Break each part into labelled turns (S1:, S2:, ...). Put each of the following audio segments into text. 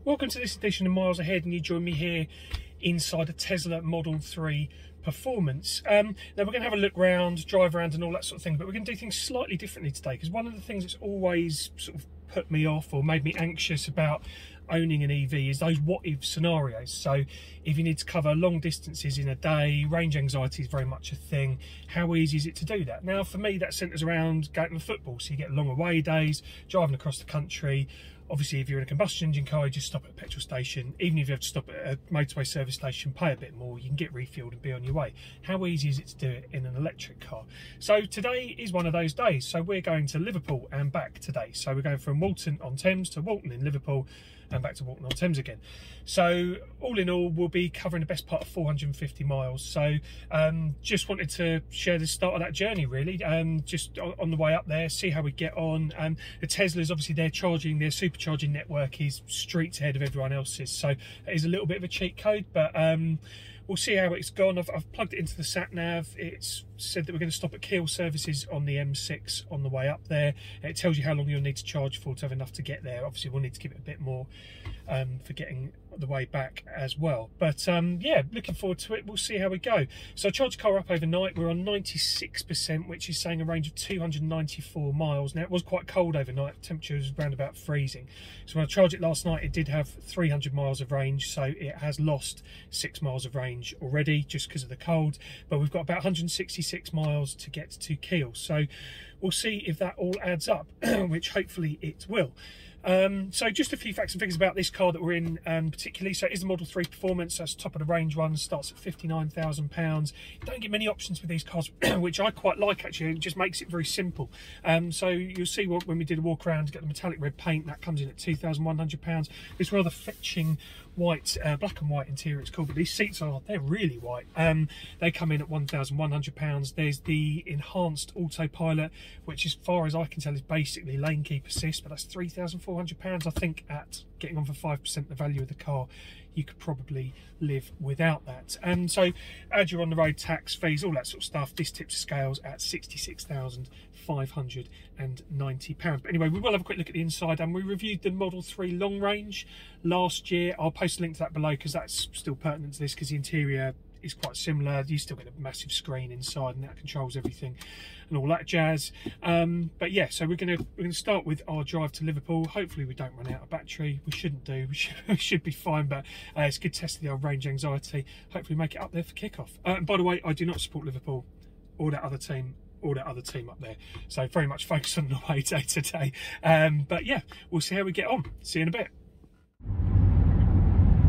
S1: Welcome to this edition of Miles Ahead, and you join me here inside a Tesla Model 3 Performance. Now we're going to have a look around, drive around and all that sort of thing, but we're going to do things slightly differently today, because one of the things that's always sort of put me off or made me anxious about owning an EV is those what-if scenarios. So if you need to cover long distances in a day, range anxiety is very much a thing. How easy is it to do that? Now for me that centres around going to football, so you get long away days, driving across the country. Obviously, if you're in a combustion engine car, you just stop at a petrol station. Even if you have to stop at a motorway service station, pay a bit more, you can get refilled and be on your way. How easy is it to do it in an electric car? So today is one of those days. So we're going to Liverpool and back today. So we're going from Walton-on-Thames to Walton in Liverpool and back to Walton-on-Thames again. So all in all, we'll be covering the best part of 450 miles. So just wanted to share the start of that journey, really. Just on the way up there, see how we get on. The Teslas, obviously, their supercharging network is streets ahead of everyone else's. So it is a little bit of a cheat code, but we'll see how it's gone. I've plugged it into the sat nav. It's said that we're going to stop at Kiel services on the M6 on the way up there. It tells you how long you'll need to charge for to have enough to get there. Obviously we'll need to give it a bit more for getting the way back as well, but yeah, looking forward to it. We'll see how we go. So I charged the car up overnight. We're on 96%, which is saying a range of 294 miles. Now it was quite cold overnight, temperature was around about freezing, so when I charged it last night it did have 300 miles of range, so it has lost 6 miles of range already just because of the cold, but we've got about 166 miles to get to Kiel, so we'll see if that all adds up, which hopefully it will. So just a few facts and figures about this car that we're in particularly. So it is the Model 3 Performance, so it's top of the range one, starts at £59,000. You don't get many options with these cars, which I quite like actually. It just makes it very simple. So you'll see when we did a walk around to get the metallic red paint, that comes in at £2,100. This rather fetching white, black and white interior it's called, but these seats they're really white. They come in at £1,100. There's the enhanced autopilot, which as far as I can tell is basically lane keep assist, but that's £3,400. I think at getting on for 5% the value of the car, you could probably live without that. So add your on the road tax, fees, all that sort of stuff, this tips the scales at £66,590. But anyway, we will have a quick look at the inside, and we reviewed the Model 3 long range last year. I'll post a link to that below because that's still pertinent to this, because the interior is quite similar. You still get a massive screen inside and that controls everything and all that jazz. But yeah, so we're gonna start with our drive to Liverpool. Hopefully we don't run out of battery. We shouldn't do. We should be fine, but it's a good test of the old range anxiety. Hopefully make it up there for kickoff. And by the way, I do not support Liverpool or that other team up there, so very much focused on the away day today. But yeah, we'll see how we get on. See you in a bit.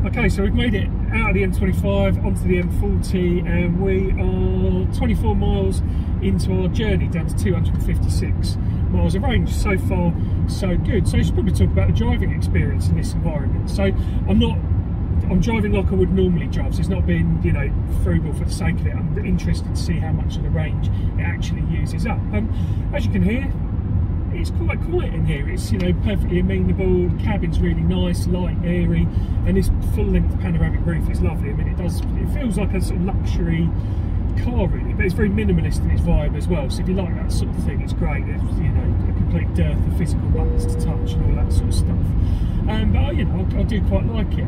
S1: Okay, so we've made it out of the M25 onto the M40, and we are 24 miles into our journey down to 256 miles of range. So far, so good. So I should probably talk about the driving experience in this environment. So I'm driving like I would normally drive, so it's not been, you know, frugal for the sake of it. I'm interested to see how much of the range it actually uses up. As you can hear, it's quite quiet in here. It's, you know, perfectly amenable. The cabin's really nice, light, airy, and this full-length panoramic roof is lovely. I mean, it feels like a sort of luxury car really, but it's very minimalist in its vibe as well. So if you like that sort of thing, it's great. There's, you know, a complete dearth of physical buttons to touch and all that sort of stuff. But you know, I do quite like it.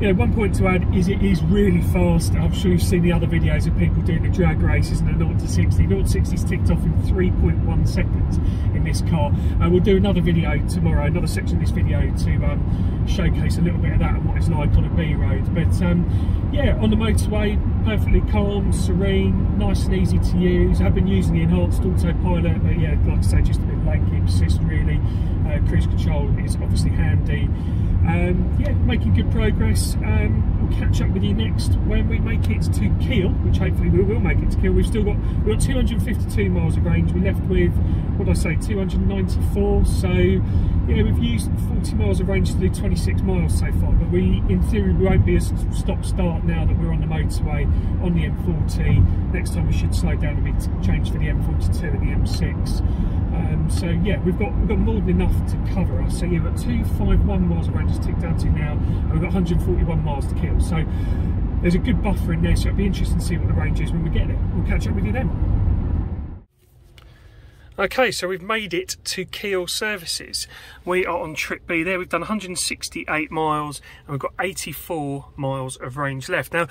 S1: You know, one point to add is it is really fast. I'm sure you've seen the other videos of people doing the drag races and the 0 to 60. 0 to 60 is ticked off in 3.1 seconds in this car. We'll do another video tomorrow, another section of this video to showcase a little bit of that and what it's like on a B road. But yeah, on the motorway, perfectly calm, serene, nice and easy to use. I've been using the enhanced autopilot, but yeah, like I say, just a bit of lane keep assist really. Cruise control is obviously handy. Yeah, making good progress. We'll catch up with you next when we make it to Kiel, which hopefully we will make it to Kiel. We've got 252 miles of range. We left with, what did I say, 294. So yeah, we've used 40 miles of range to do 26 miles so far. But in theory, we won't be a stop-start now that we're on the motorway on the M40. Next time we should slow down a bit to change for the M42 and the M6. So yeah, we've got more than enough to cover us. So yeah, we've got 251 miles of range to tick down to now, and we've got 141 miles to Kiel. So there's a good buffer in there, so it'll be interesting to see what the range is when we get there. We'll catch up with you then. Okay, so we've made it to Kiel Services. We are on trip B there. We've done 168 miles and we've got 84 miles of range left. Now,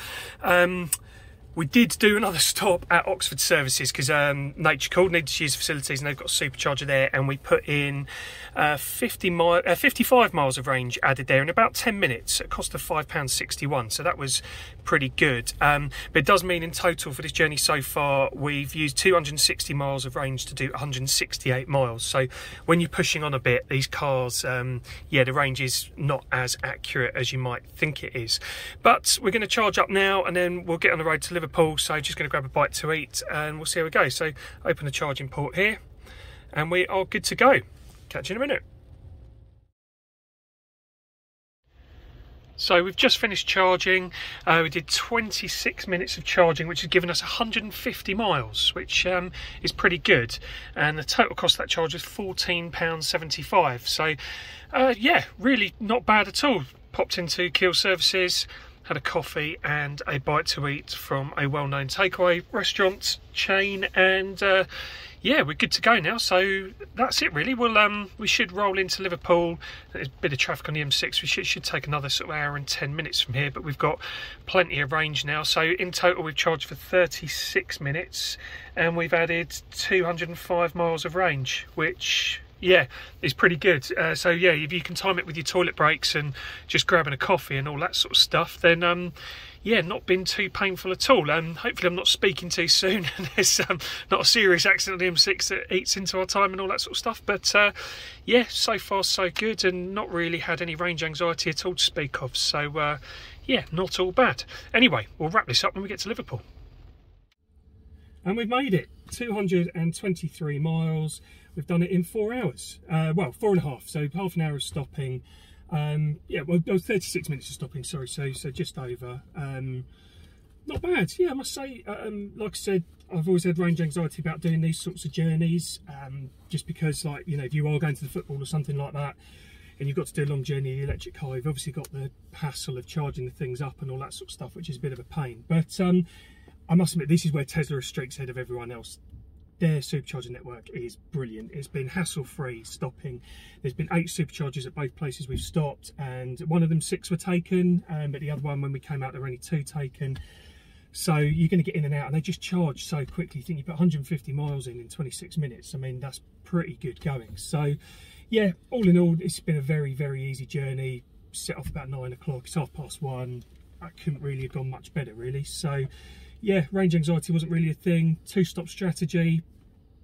S1: we did do another stop at Oxford Services because Nature called, needed to use the facilities, and they've got a supercharger there, and we put in 55 miles of range added there in about 10 minutes at a cost of £5.61, so that was pretty good. But it does mean in total for this journey so far we've used 260 miles of range to do 168 miles. So when you're pushing on a bit, these cars, yeah, the range is not as accurate as you might think it is. But we're going to charge up now and then we'll get on the road to Liverpool, so just going to grab a bite to eat and we'll see how we go. So open the charging port here and we are good to go. Catch you in a minute. So we've just finished charging. We did 26 minutes of charging, which has given us 150 miles, which is pretty good. And the total cost of that charge was £14.75. So yeah, really not bad at all. Popped into Kiel Services, had a coffee and a bite to eat from a well-known takeaway restaurant chain, and yeah, we're good to go now. So that's it really. We should roll into Liverpool. There's a bit of traffic on the M6. We should take another sort of hour and 10 minutes from here, but we've got plenty of range now. So in total we've charged for 36 minutes and we've added 205 miles of range, which yeah, is pretty good. So yeah, if you can time it with your toilet breaks and just grabbing a coffee and all that sort of stuff, then yeah, not been too painful at all. Hopefully I'm not speaking too soon and there's not a serious accident on the M6 that eats into our time and all that sort of stuff. But yeah, so far so good, and not really had any range anxiety at all to speak of. So yeah, not all bad. Anyway, we'll wrap this up when we get to Liverpool. And we've made it, 223 miles. We've done it in 4 hours, well, 4.5, so half an hour of stopping. Yeah, well, 36 minutes of stopping, sorry, so just over. Not bad, yeah, I must say. Like I said, I've always had range anxiety about doing these sorts of journeys, just because, like, you know, if you are going to the football or something like that, and you've got to do a long journey in the electric car, you've obviously got the hassle of charging the things up and all that sort of stuff, which is a bit of a pain. But I must admit, this is where Tesla is streaks ahead of everyone else. Their supercharger network is brilliant. It's been hassle-free stopping. There's been 8 superchargers at both places we've stopped, and one of them 6 were taken, but the other one, when we came out, there were only 2 taken. So you're going to get in and out, and they just charge so quickly. You think you put 150 miles in 26 minutes. I mean, that's pretty good going. So yeah, all in all, it's been a very, very easy journey. Set off about 9 o'clock. It's 1:30. I couldn't really have gone much better, really. So yeah, range anxiety wasn't really a thing. 2-stop strategy,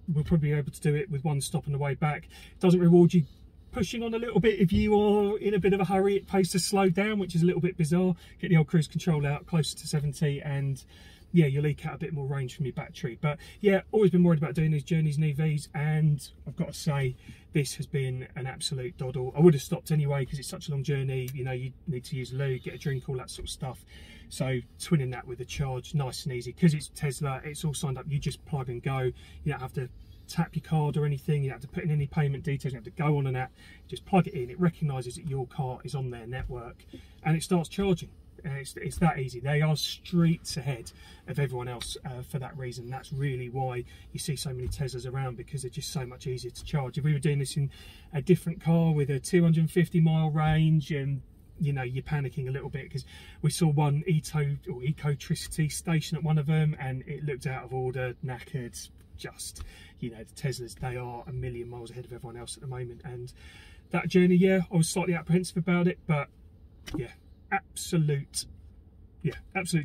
S1: we'll probably be able to do it with 1 stop on the way back. It doesn't reward you pushing on a little bit if you are in a bit of a hurry. It pays to slow down, which is a little bit bizarre. Get the old cruise control out closer to 70 and yeah, you'll eke out a bit more range from your battery. But yeah, always been worried about doing these journeys in EVs, and I've got to say, this has been an absolute doddle. I would have stopped anyway because it's such a long journey. You know, you need to use a loo, get a drink, all that sort of stuff. So twinning that with the charge, nice and easy. Because it's Tesla, it's all signed up. You just plug and go. You don't have to tap your card or anything. You don't have to put in any payment details. You don't have to go on an app. You just plug it in. It recognises that your car is on their network and it starts charging. It's that easy. They are streets ahead of everyone else for that reason. That's really why you see so many Teslas around, because they're just so much easier to charge. If we were doing this in a different car with a 250-mile range, and you know, you're panicking a little bit, because we saw one Ecotricity station at one of them and it looked out of order, knackered. Just, you know, the Teslas, they are a million miles ahead of everyone else at the moment. And that journey, yeah, I was slightly apprehensive about it, but yeah, absolute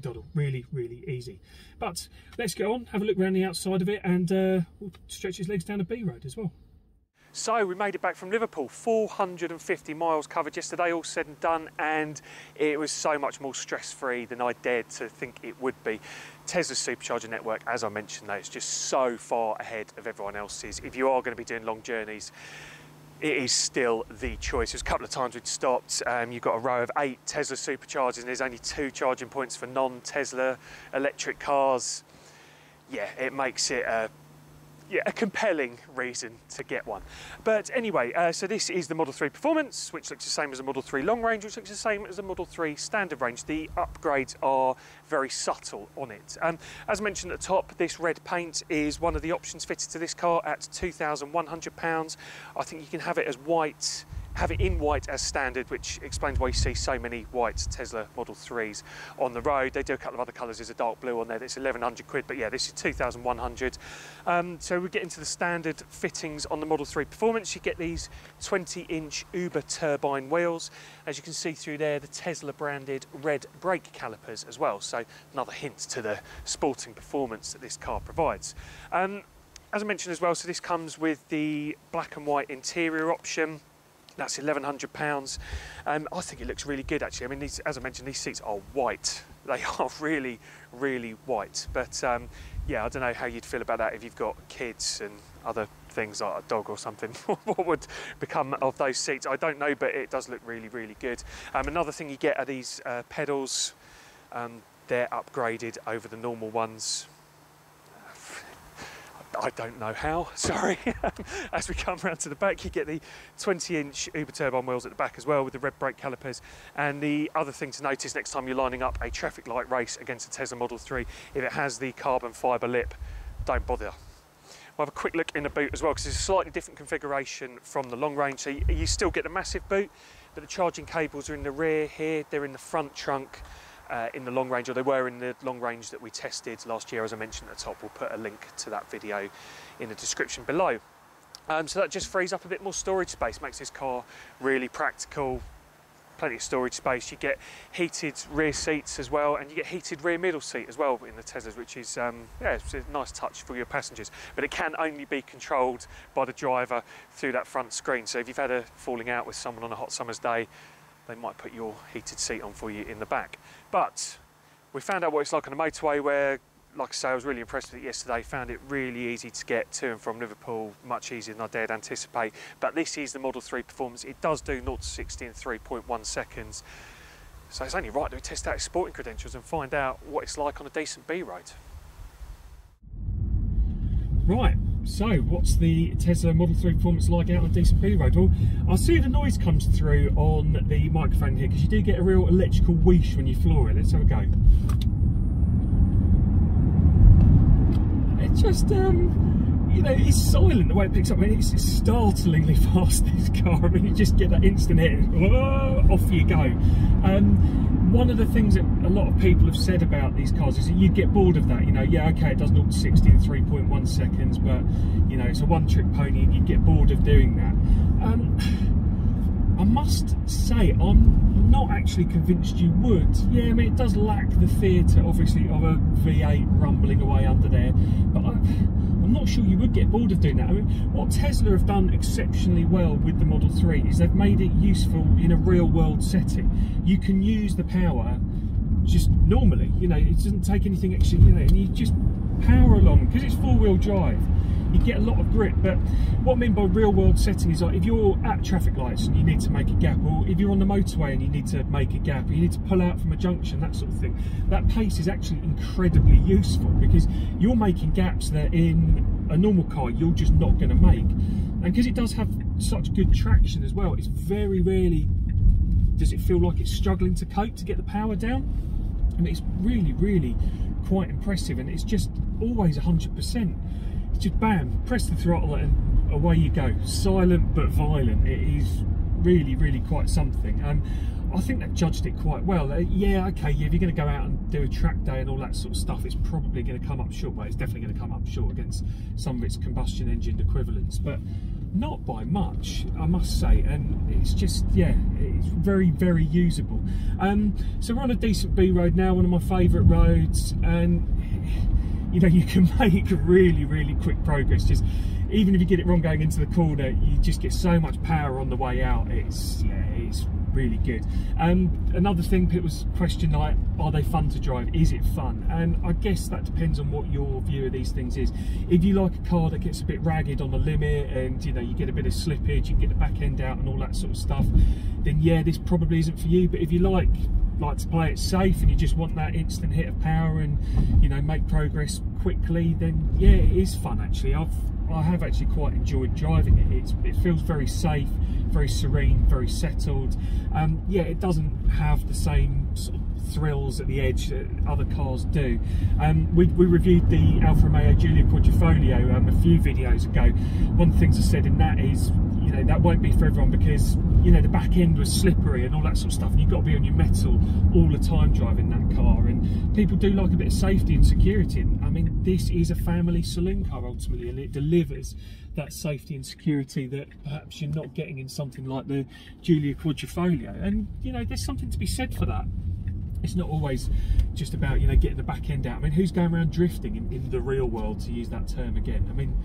S1: doddle. Really, really easy. But let's get on, have a look around the outside of it, and we'll stretch his legs down a B road as well. So we made it back from Liverpool, 450 miles covered yesterday, all said and done, and it was so much more stress-free than I dared to think it would be. Tesla's supercharger network, as I mentioned though, is just so far ahead of everyone else's. If you are going to be doing long journeys, it is still the choice. There's a couple of times we'd stopped, you've got a row of 8 Tesla superchargers and there's only 2 charging points for non-Tesla electric cars. Yeah, it makes it yeah, a compelling reason to get one. But anyway, so this is the Model 3 Performance, which looks the same as the Model 3 Long Range, which looks the same as the Model 3 Standard Range. The upgrades are very subtle on it. As mentioned at the top, this red paint is one of the options fitted to this car at £2,100. I think you can have it as white, have it in white as standard, which explains why you see so many white Tesla Model 3s on the road. They do a couple of other colours. There's a dark blue on there that's 1,100 quid, but yeah, this is 2,100. So we get into the standard fittings on the Model 3 Performance. You get these 20-inch Uber turbine wheels. As you can see through there, the Tesla branded red brake calipers as well. So another hint to the sporting performance that this car provides. As I mentioned as well, so this comes with the black and white interior option. That's £1,100. I think it looks really good actually. I mean, these, as I mentioned, these seats are white. They are really, really white. But yeah, I don't know how you'd feel about that if you've got kids and other things like a dog or something. What would become of those seats? I don't know, but it does look really, really good. Another thing you get are these pedals. They're upgraded over the normal ones. I don't know how, sorry. As we come around to the back, you get the 20-inch Uber turbine wheels at the back as well with the red brake calipers. And the other thing to notice next time you're lining up a traffic light race against a Tesla Model 3, if it has the carbon fibre lip, don't bother. We'll have a quick look in the boot as well, because it's a slightly different configuration from the Long Range. So you still get the massive boot, but the charging cables are in the rear here, they're in the front trunk. In the Long Range, or they were in the Long Range that we tested last year, as I mentioned at the top. We'll put a link to that video in the description below. So that just frees up a bit more storage space, makes this car really practical. Plenty of storage space. You get heated rear seats as well, and you get heated rear middle seat as well in the Teslas, which is yeah, it's a nice touch for your passengers. But it can only be controlled by the driver through that front screen. So if you've had a falling out with someone on a hot summer's day, they might put your heated seat on for you in the back. But we found out what it's like on the motorway, where, like I say, I was really impressed with it yesterday. Found it really easy to get to and from Liverpool, much easier than I dared anticipate. But this is the Model 3 Performance. It does do 0 to 60 in 3.1 seconds. So it's only right that we test out its sporting credentials and find out what it's like on a decent B road. Right, so what's the Tesla Model 3 Performance like out on a decent B road? Well, I'll see if the noise comes through on the microphone here, because you do get a real electrical whoosh when you floor it. Let's have a go. It just, you know, it's silent the way it picks up. I mean, it's startlingly fast, this car. I mean, you just get that instant hit and whoa, off you go. One of the things that a lot of people have said about these cars is that you get bored of that. You know, yeah, okay, it does 0 to 60 in 3.1 seconds, but, you know, it's a one-trick pony and you get bored of doing that. I must say, I'm not actually convinced you would. Yeah, I mean, it does lack the theatre, obviously, of a V8 rumbling away under there, but I'm not sure you would get bored of doing that. I mean, what Tesla have done exceptionally well with the Model 3 is they've made it useful in a real-world setting. You can use the power just normally, you know, it doesn't take anything extra, you know, and you just power along, because it's four-wheel drive. You get a lot of grip. But what I mean by real world setting is, like, if you're at traffic lights and you need to make a gap, or if you're on the motorway and you need to make a gap, or you need to pull out from a junction, that sort of thing, that pace is actually incredibly useful, because you're making gaps that in a normal car you're just not going to make. And because it does have such good traction as well, it's very rarely does it feel like it's struggling to cope to get the power down. And it's really, really quite impressive, and it's just always 100%. It's just bam, press the throttle and away you go. Silent but violent. It is really, really quite something. I think they've judged it quite well. Yeah, okay, yeah, if you're going to go out and do a track day and all that sort of stuff, it's probably going to come up short. Well, it's definitely going to come up short against some of its combustion engine equivalents, but not by much, I must say. And it's just, yeah, it's very, very usable. So we're on a decent B road now, one of my favourite roads, and you know, you can make really, really quick progress. Just even if you get it wrong going into the corner, you just get so much power on the way out. It's, yeah, it's really good. Another thing, people's question, like, are they fun to drive? Is it fun? And I guess that depends on what your view of these things is. If you like a car that gets a bit ragged on the limit, and you know, you get a bit of slippage, you can get the back end out and all that sort of stuff, then yeah, this probably isn't for you. But if you like to play it safe and you just want that instant hit of power and, you know, make progress quickly, then yeah, it is fun actually. I've I have actually quite enjoyed driving it. It feels very safe, very serene, very settled. Yeah, it doesn't have the same sort of thrills at the edge that other cars do. We reviewed the Alfa Romeo Giulia Quadrifoglio a few videos ago. One of the things I said in that is, you know, that won't be for everyone because, you know, the back end was slippery and all that sort of stuff, and you've got to be on your mettle all the time driving that car, and people do like a bit of safety and security. And I mean, this is a family saloon car ultimately, and it delivers that safety and security that perhaps you're not getting in something like the Giulia Quadrifoglio. And, you know, there's something to be said for that. It's not always just about, you know, getting the back end out. I mean, who's going around drifting in the real world, to use that term again? I mean,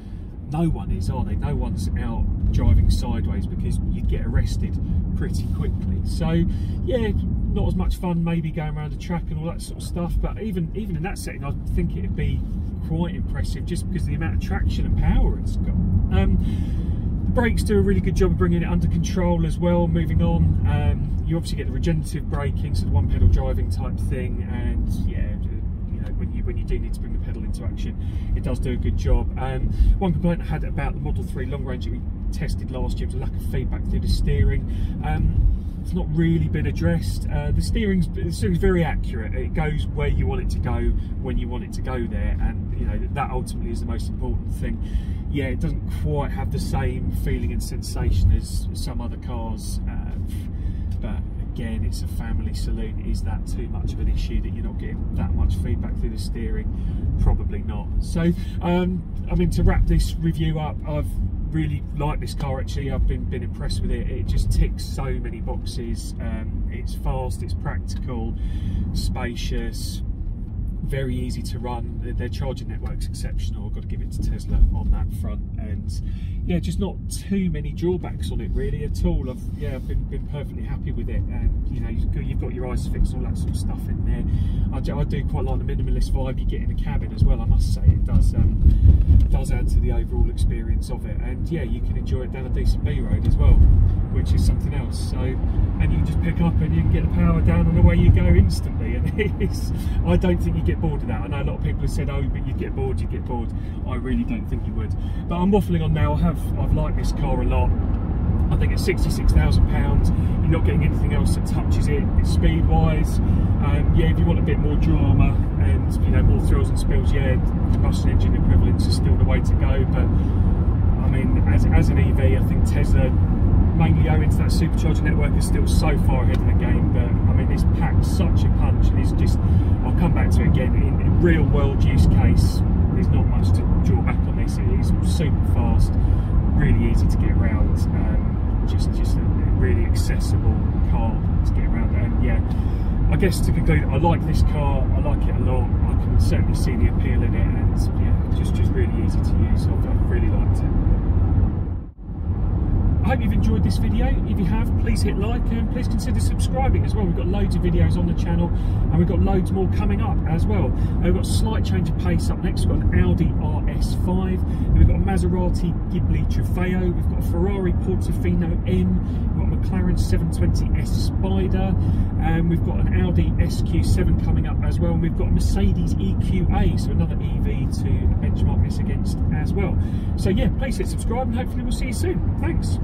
S1: no one is, are they? No one's out driving sideways because you'd get arrested pretty quickly. So yeah, not as much fun maybe going around a track and all that sort of stuff, but even in that setting I think it'd be quite impressive just because of the amount of traction and power it's got. The brakes do a really good job of bringing it under control as well. Moving on, you obviously get the regenerative braking, so the one pedal driving type thing, and yeah, you know, when you do need to bring the pedal into action, it does do a good job. One complaint I had about the Model 3 long range that we tested last year was a lack of feedback through the steering. It's not really been addressed. The steering's very accurate. It goes where you want it to go when you want it to go there, and you know that ultimately is the most important thing. Yeah, it doesn't quite have the same feeling and sensation as some other cars, but again, it's a family saloon. Is that too much of an issue that you're not getting that much feedback through the steering? Probably not. So I mean, to wrap this review up, I've really liked this car actually. I've been impressed with it. It just ticks so many boxes. It's fast, it's practical, spacious, very easy to run. Their charging network's exceptional. I've got to give it to Tesla on that front, and yeah, just not too many drawbacks on it really at all. I've been perfectly happy with it, and you know, you've got your ISOFIX, all that sort of stuff in there. I do quite like the minimalist vibe you get in the cabin as well. I must say it does add to the overall experience of it, and yeah, you can enjoy it down a decent B road as well, which is something else. So, and you can just pick up and you can get the power down and away you go instantly, and I don't think you get bored of that. I know a lot of people have said, oh, but you get bored. I really don't think you would. But I'm waffling on now. I've liked this car a lot. I think at £66,000 you're not getting anything else that touches it speed wise. Yeah, if you want a bit more drama and, you know, more thrills and spills, yeah, combustion engine equivalents is still the way to go. But I mean, as an EV, I think Tesla, mainly owing to that supercharger network, is still so far ahead of the game. But I mean, it's packed such a punch, and it's just, I'll come back to it again, in real world use case, there's not much to draw back on this. It is super fast, really easy to get around, just a really accessible car to get around. And yeah, I guess to conclude, I like this car, I like it a lot. I can certainly see the appeal in it, and yeah, just really easy to use. I've really liked it. I hope you've enjoyed this video. If you have, please hit like, and please consider subscribing as well. We've got loads of videos on the channel, and we've got loads more coming up as well. We've got a slight change of pace up next. We've got an Audi RS5, and we've got a Maserati Ghibli Trofeo, we've got a Ferrari Portofino M, we've got a McLaren 720S Spider, and we've got an Audi SQ7 coming up as well, and we've got a Mercedes EQA, so another EV to benchmark this against as well. So yeah, please hit subscribe, and hopefully we'll see you soon. Thanks.